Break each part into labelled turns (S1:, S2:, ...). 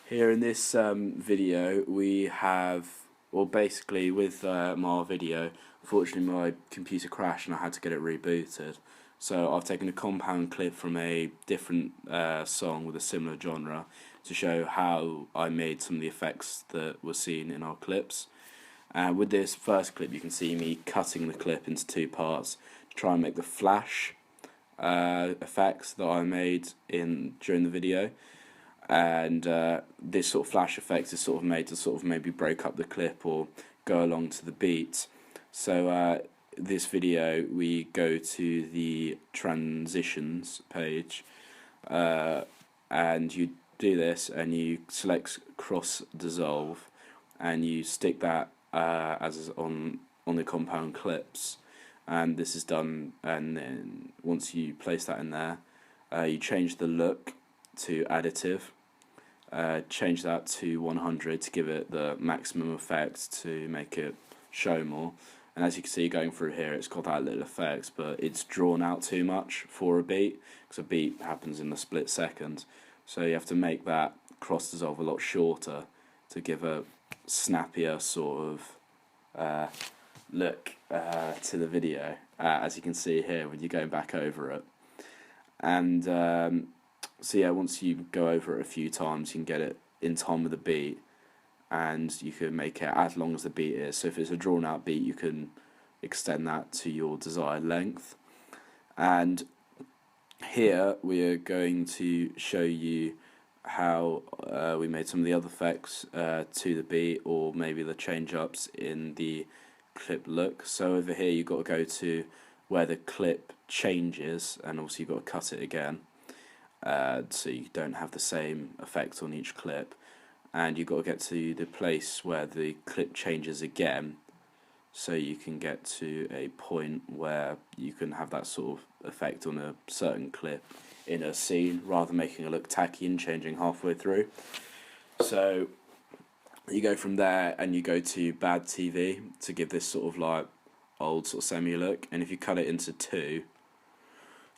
S1: Here in this video we have, well basically with my video, unfortunately my computer crashed and I had to get it rebooted. So I've taken a compound clip from a different song with a similar genre to show how I made some of the effects that were seen in our clips. With this first clip you can see me cutting the clip into two parts to try and make the flash effects that I made during the video. And this sort of flash effect is sort of made to sort of maybe break up the clip or go along to the beat. So this video we go to the transitions page, and you do this and you select cross dissolve and you stick that as on the compound clips, and this is done. And then once you place that in there, you change the look to additive. Change that to 100 to give it the maximum effect to make it show more. And as you can see going through here, it's got that little effect, but it's drawn out too much for a beat, because a beat happens in a split second. So you have to make that cross dissolve a lot shorter to give a snappier sort of look to the video, as you can see here when you're going back over it. And so yeah, once you go over it a few times, you can get it in time with the beat, and you can make it as long as the beat is. So if it's a drawn out beat, you can extend that to your desired length. And here we are going to show you how we made some of the other effects to the beat, or maybe the change ups in the clip look. So over here you've got to go to where the clip changes, and obviously you've got to cut it again. So you don't have the same effect on each clip, and you've got to get to the place where the clip changes again, so you can get to a point where you can have that sort of effect on a certain clip in a scene, rather than making it look tacky and changing halfway through. So you go from there and you go to bad TV to give this sort of like old sort of semi look, and if you cut it into two,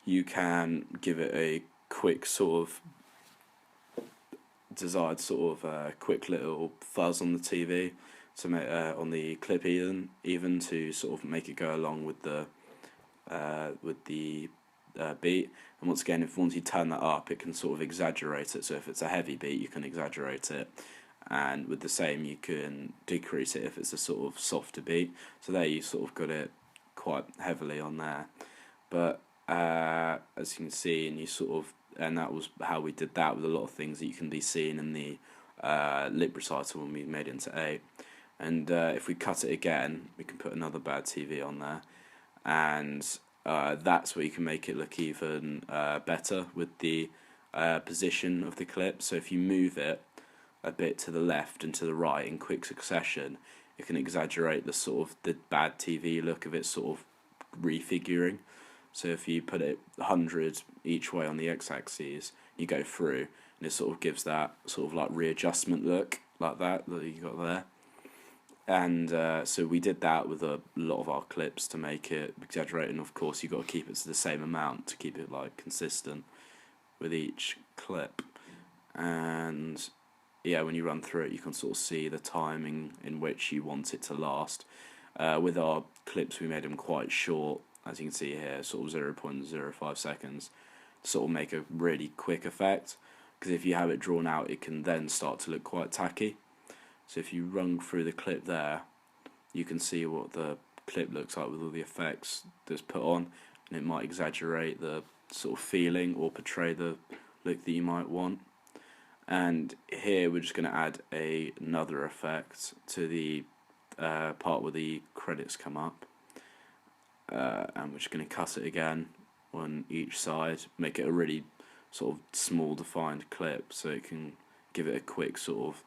S1: you can give it a quick sort of desired sort of quick little fuzz on the TV to make on the clip even to sort of make it go along with the beat. And once again, once you turn that up, it can sort of exaggerate it. So if it's a heavy beat, you can exaggerate it, and with the same you can decrease it if it's a sort of softer beat. So there you sort of got it quite heavily on there. But as you can see, and that was how we did that with a lot of things that you can be seeing in the lip recital when we made it into 8. And if we cut it again, we can put another bad TV on there, and that's where you can make it look even better with the position of the clip. So if you move it a bit to the left and to the right in quick succession, it can exaggerate the sort of the bad TV look of it sort of refiguring. So if you put it 100 each way on the x-axis, you go through, and it sort of gives that sort of like readjustment look like that you got there. And so we did that with a lot of our clips to make it exaggerate, and of course you've got to keep it to the same amount to keep it like consistent with each clip. And yeah, when you run through it, you can sort of see the timing in which you want it to last. With our clips, we made them quite short, as you can see here, sort of 0.05 seconds, to sort of make a really quick effect, because if you have it drawn out, it can then start to look quite tacky. So if you run through the clip there, you can see what the clip looks like with all the effects that's put on, and it might exaggerate the sort of feeling or portray the look that you might want. And here we're just going to add another effect to the part where the credits come up. And we're just going to cut it again on each side, make it a really sort of small defined clip, so it can give it a quick sort of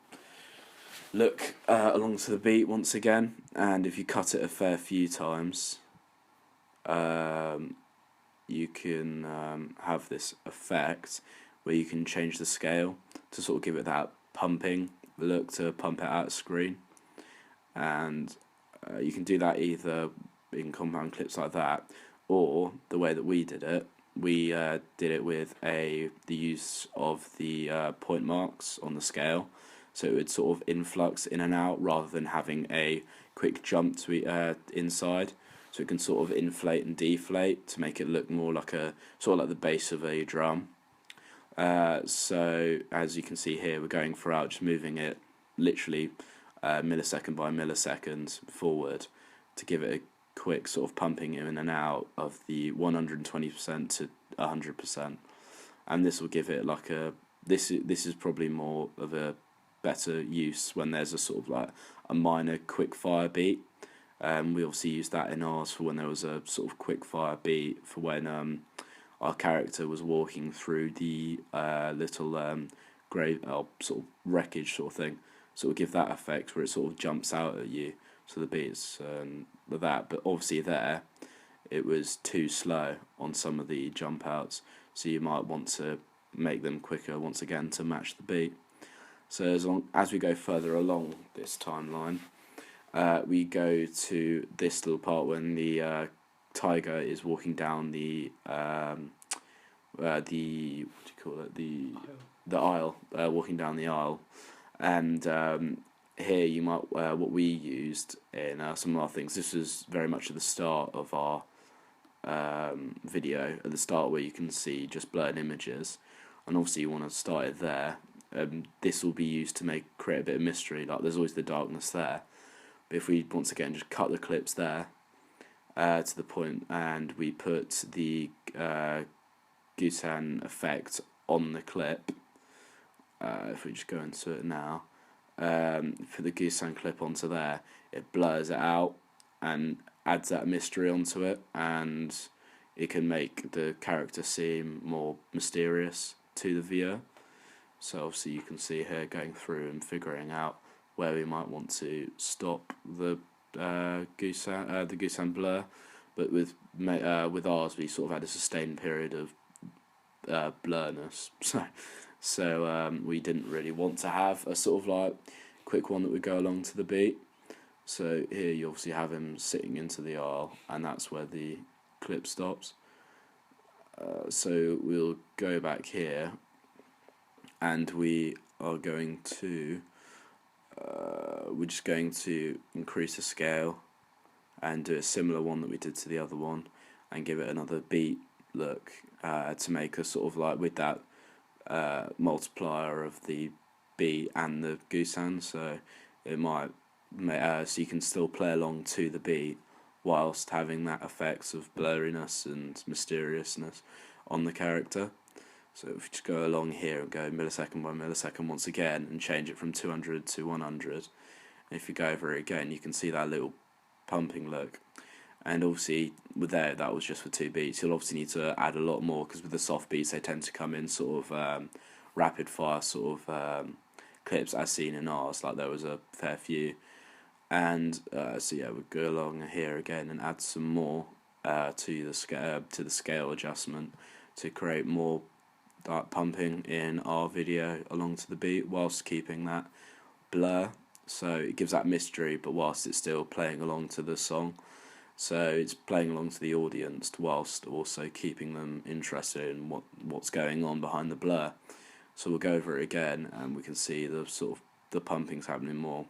S1: look along to the beat once again. And if you cut it a fair few times, you can have this effect where you can change the scale to sort of give it that pumping look, to pump it out of screen. And you can do that either in compound clips like that, or the way that we did it we did it with the use of the point marks on the scale, so it would sort of influx in and out rather than having a quick jump to inside. So it can sort of inflate and deflate to make it look more like a sort of like the bass of a drum. So as you can see here, we're going throughout, just moving it literally millisecond by millisecond forward to give it a quick sort of pumping in and out of the 120% to 100%, and this will give it like a this is probably more of a better use when there's a sort of like a minor quick fire beat. We obviously used that in ours for when there was a sort of quick fire beat for when our character was walking through the little grave sort of wreckage sort of thing. So it'll give that effect where it sort of jumps out at you. So the beats like that, but obviously there it was too slow on some of the jump outs, so you might want to make them quicker once again to match the beat. So as we go further along this timeline, we go to this little part when the tiger is walking down the what do you call it, the aisle, walking down the aisle, and here you might what we used in some of our things. This was very much at the start of our video, at the start where you can see just blurred images, and obviously you want to start it there. This will be used to create a bit of mystery, like there's always the darkness there, but if we once again just cut the clips there to the point, and we put the Gusan effect on the clip, if we just go into it now, put the Gusan clip onto there, it blurs it out and adds that mystery onto it, and it can make the character seem more mysterious to the viewer. So obviously you can see here going through and figuring out where we might want to stop the Gusan blur, but with ours we sort of had a sustained period of blurriness, so we didn't really want to have a sort of like quick one that would go along to the beat. So here you obviously have him sitting into the aisle, and that's where the clip stops. So we'll go back here, and we are going to we're just going to increase the scale and do a similar one that we did to the other one, and give it another beat look to make a sort of like with that multiplier of the beat and the Gusan, so it might so you can still play along to the beat whilst having that effects of blurriness and mysteriousness on the character. So if we just go along here and go millisecond by millisecond once again and change it from 200 to 100, and if you go over it again you can see that little pumping look. And obviously with that was just for 2 beats. You'll obviously need to add a lot more, because with the soft beats they tend to come in sort of rapid fire sort of clips, as seen in ours, like there was a fair few. And so yeah, we'll go along here again and add some more to the scale adjustment to create more pumping in our video along to the beat whilst keeping that blur, so it gives that mystery but whilst it's still playing along to the song. So it's playing along to the audience whilst also keeping them interested in what's going on behind the blur. So we'll go over it again, and we can see the sort of the pumping's happening more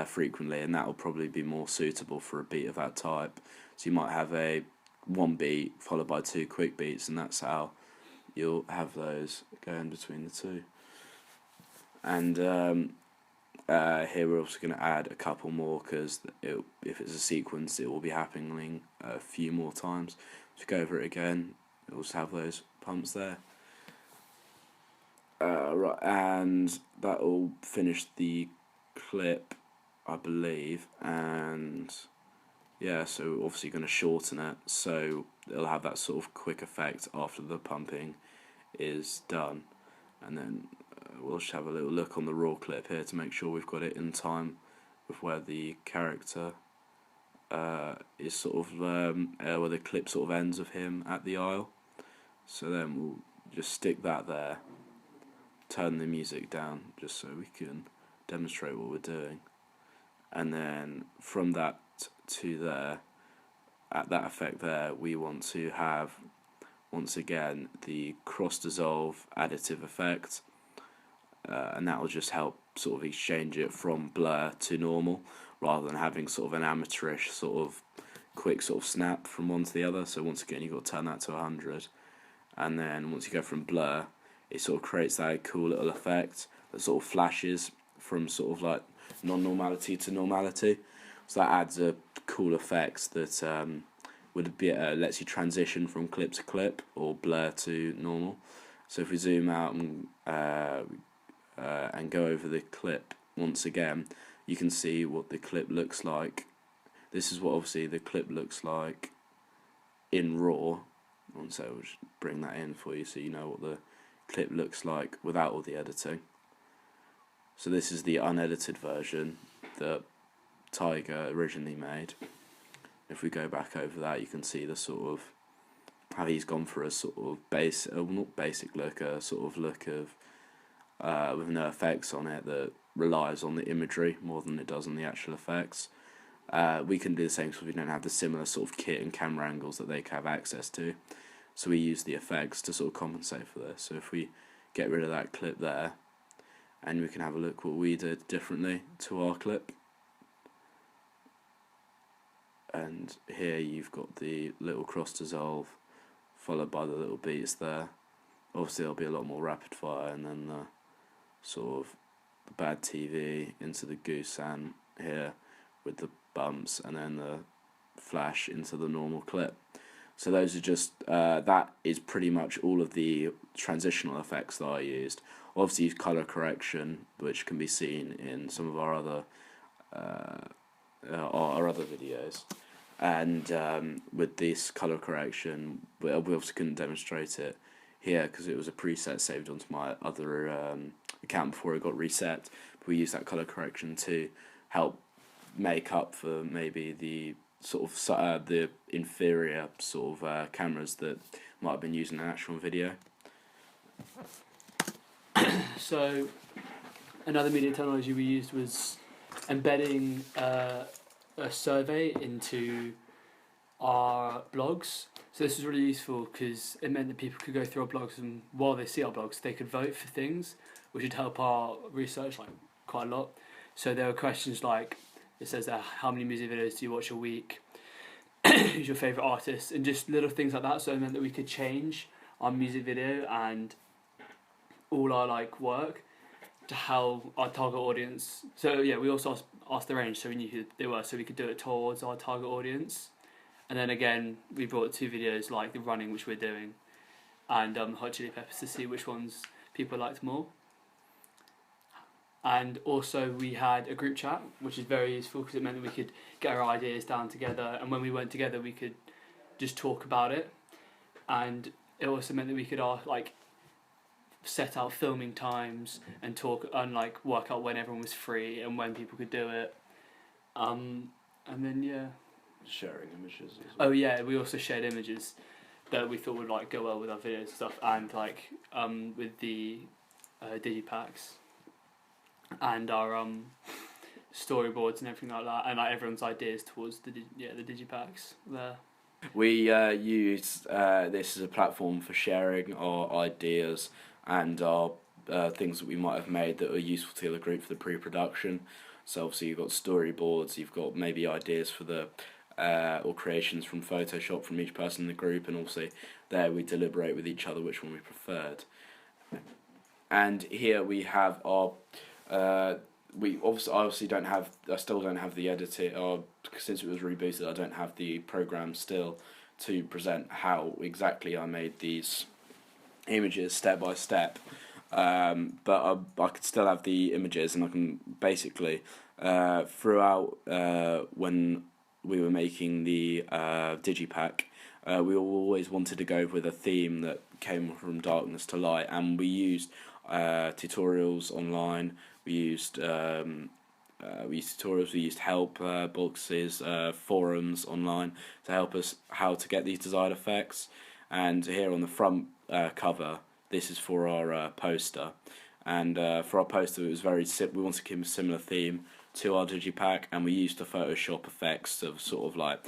S1: frequently, and that will probably be more suitable for a beat of that type. So you might have a 1 beat followed by 2 quick beats, and that's how you'll have those going between the two. And here we're also going to add a couple more, because if it's a sequence it will be happening a few more times. So go over it again, it will also have those pumps there. Right, and that will finish the clip, I believe, and yeah, so we're obviously going to shorten it so it'll have that sort of quick effect after the pumping is done. And then we'll just have a little look on the raw clip here to make sure we've got it in time with where the character is sort of where the clip sort of ends of him at the aisle. So then we'll just stick that there, turn the music down just so we can demonstrate what we're doing, and then from that to there, at that effect there, we want to have once again, the cross dissolve additive effect, and that will just help sort of exchange it from blur to normal, rather than having sort of an amateurish sort of quick sort of snap from one to the other. So once again, you've got to turn that to 100, and then once you go from blur, it sort of creates that cool little effect that sort of flashes from sort of like non-normality to normality. So that adds a cool effect that would be lets you transition from clip to clip or blur to normal. So if we zoom out and go over the clip once again, you can see what the clip looks like. This is what obviously the clip looks like in RAW. So we'll just bring that in for you so you know what the clip looks like without all the editing. So this is the unedited version that Tiger originally made. If we go back over that, you can see the sort of how he's gone for a sort of not basic look, a sort of look of with no effects on it that relies on the imagery more than it does on the actual effects. We can do the same because we don't have the similar sort of kit and camera angles that they can have access to. So we use the effects to sort of compensate for this. So if we get rid of that clip there, and we can have a look what we did differently to our clip. And here you've got the little cross dissolve followed by the little beats there. Obviously there'll be a lot more rapid fire, and then the sort of the bad TV into the goose and here with the bumps, and then the flash into the normal clip. So those are just that is pretty much all of the transitional effects that I used. Obviously colour correction, which can be seen in some of our other videos, and with this colour correction, we obviously couldn't demonstrate it here because it was a preset saved onto my other account before it got reset. But we used that colour correction to help make up for maybe the sort of the inferior sort of cameras that might have been used in an actual video.
S2: So another media technology we used was embedding a survey into our blogs. So this was really useful because it meant that people could go through our blogs, and while they see our blogs, they could vote for things, which would help our research like quite a lot. So there were questions like, it says how many music videos do you watch a week? Who's your favourite artist? And just little things like that. So it meant that we could change our music video and all our like work to how our target audience. So yeah, we also asked the range, so we knew who they were, so we could do it towards our target audience. And then again, we brought 2 videos like the running, which we're doing, and Hot Chili Peppers to see which ones people liked more. And also we had a group chat, which is very useful because it meant that we could get our ideas down together, and when we went together we could just talk about it. And it also meant that we could set out filming times and talk and like work out when everyone was free and when people could do it. And then yeah,
S1: Sharing images as well.
S2: oh yeah, we also shared images that we thought would like go well with our videos and stuff, and like with the digipacks and our storyboards and everything like that, and like everyone's ideas towards the digipacks there.
S1: We use this as a platform for sharing our ideas and our things that we might have made that are useful to the group for the pre-production. So obviously you've got storyboards, you've got maybe ideas for the or creations from Photoshop from each person in the group, and also there we deliberate with each other which one we preferred. And here we have our I still don't have the editor, since it was rebooted I don't have the program still to present how exactly I made these images step by step, but I could still have the images, and I can basically throughout when we were making the digipack, we always wanted to go with a theme that came from darkness to light, and we used tutorials online. We used tutorials. We used help boxes, forums online to help us how to get these desired effects. And here on the front cover, this is for our poster. And for our poster, it was very we wanted to keep a similar theme to our digipack, and we used the Photoshop effects of sort of like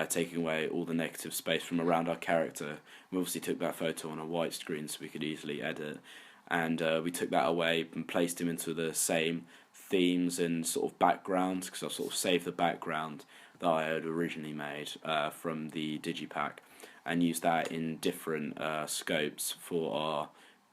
S1: taking away all the negative space from around our character. We obviously took that photo on a white screen so we could easily edit, and we took that away and placed him into the same themes and sort of background, because I sort of saved the background that I had originally made from the digipack, and used that in different scopes for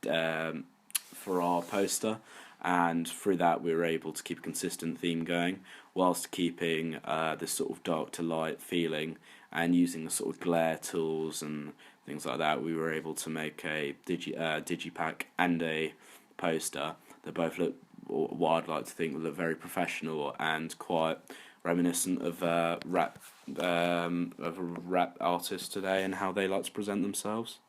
S1: our poster, and through that we were able to keep a consistent theme going whilst keeping this sort of dark to light feeling, and using the sort of glare tools and things like that. We were able to make a digipack and a poster that both look, what I'd like to think, look very professional and quite reminiscent of rap artists today and how they like to present themselves.